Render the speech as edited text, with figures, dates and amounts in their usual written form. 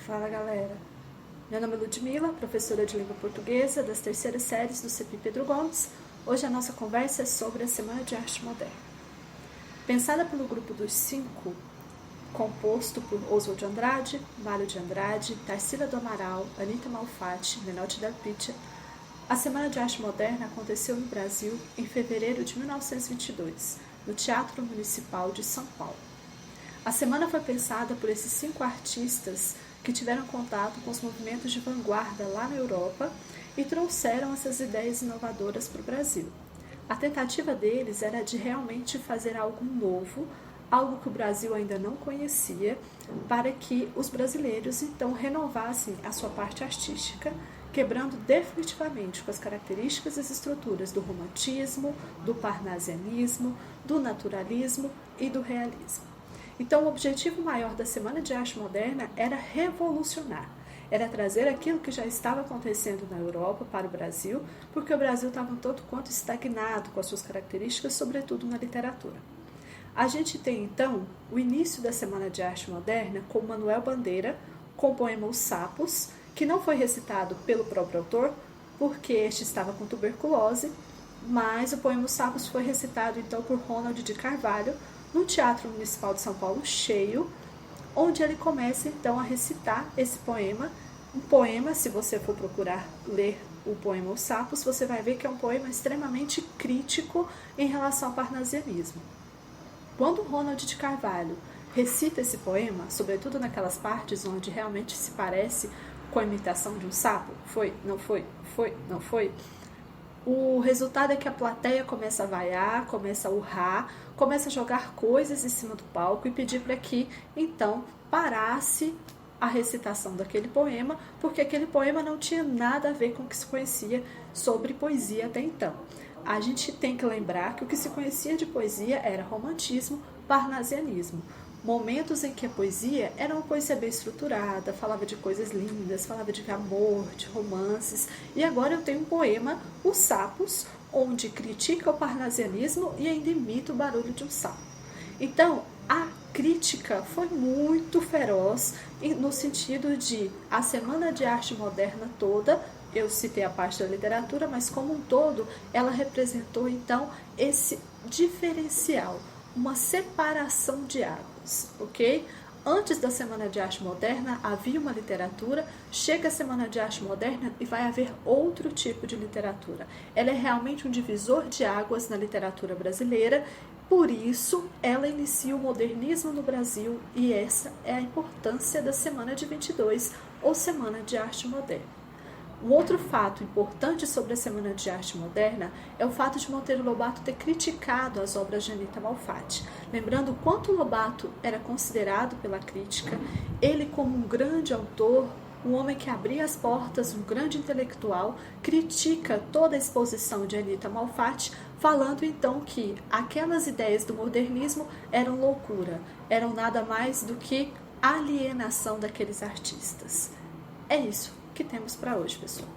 Fala galera, meu nome é Ludmila, professora de língua portuguesa das terceiras séries do CEPI Pedro Gomes. Hoje a nossa conversa é sobre a Semana de Arte Moderna. Pensada pelo grupo dos 5, composto por Oswald de Andrade, Mário de Andrade, Tarsila do Amaral, Anita Malfatti, Menotti Del Pitta, a Semana de Arte Moderna aconteceu no Brasil em fevereiro de 1922, no Teatro Municipal de São Paulo. A semana foi pensada por esses 5 artistas que tiveram contato com os movimentos de vanguarda lá na Europa e trouxeram essas ideias inovadoras para o Brasil. A tentativa deles era de realmente fazer algo novo, algo que o Brasil ainda não conhecia, para que os brasileiros então renovassem a sua parte artística, quebrando definitivamente com as características e as estruturas do romantismo, do parnasianismo, do naturalismo e do realismo. Então, o objetivo maior da Semana de Arte Moderna era revolucionar, era trazer aquilo que já estava acontecendo na Europa para o Brasil, porque o Brasil estava um tanto quanto estagnado com as suas características, sobretudo na literatura. A gente tem, então, o início da Semana de Arte Moderna com Manuel Bandeira, com o poema Os Sapos, que não foi recitado pelo próprio autor, porque este estava com tuberculose, mas o poema Os Sapos foi recitado, então, por Ronald de Carvalho, no Teatro Municipal de São Paulo cheio, onde ele começa então a recitar esse poema. Um poema, se você for procurar ler o poema Os Sapos, você vai ver que é um poema extremamente crítico em relação ao parnasianismo. Quando Ronald de Carvalho recita esse poema, sobretudo naquelas partes onde realmente se parece com a imitação de um sapo, foi, não foi, foi, não foi, o resultado é que a plateia começa a vaiar, começa a urrar, começa a jogar coisas em cima do palco e pedir para que, então, parasse a recitação daquele poema, porque aquele poema não tinha nada a ver com o que se conhecia sobre poesia até então. A gente tem que lembrar que o que se conhecia de poesia era romantismo, parnasianismo. Momentos em que a poesia era uma poesia bem estruturada, falava de coisas lindas, falava de amor, de romances. E agora eu tenho um poema, Os Sapos, onde critica o parnasianismo e ainda imita o barulho de um sapo. Então, a crítica foi muito feroz no sentido de a Semana de Arte Moderna toda, eu citei a parte da literatura, mas como um todo, ela representou então esse diferencial, uma separação de águas, ok? Antes da Semana de Arte Moderna havia uma literatura, chega a Semana de Arte Moderna e vai haver outro tipo de literatura. Ela é realmente um divisor de águas na literatura brasileira, por isso ela inicia o modernismo no Brasil e essa é a importância da Semana de 22 ou Semana de Arte Moderna. Um outro fato importante sobre a Semana de Arte Moderna é o fato de Monteiro Lobato ter criticado as obras de Anita Malfatti. Lembrando o quanto Lobato era considerado pela crítica, ele como um grande autor, um homem que abria as portas, um grande intelectual, critica toda a exposição de Anita Malfatti, falando então que aquelas ideias do modernismo eram loucura, eram nada mais do que alienação daqueles artistas. É isso que temos para hoje, pessoal.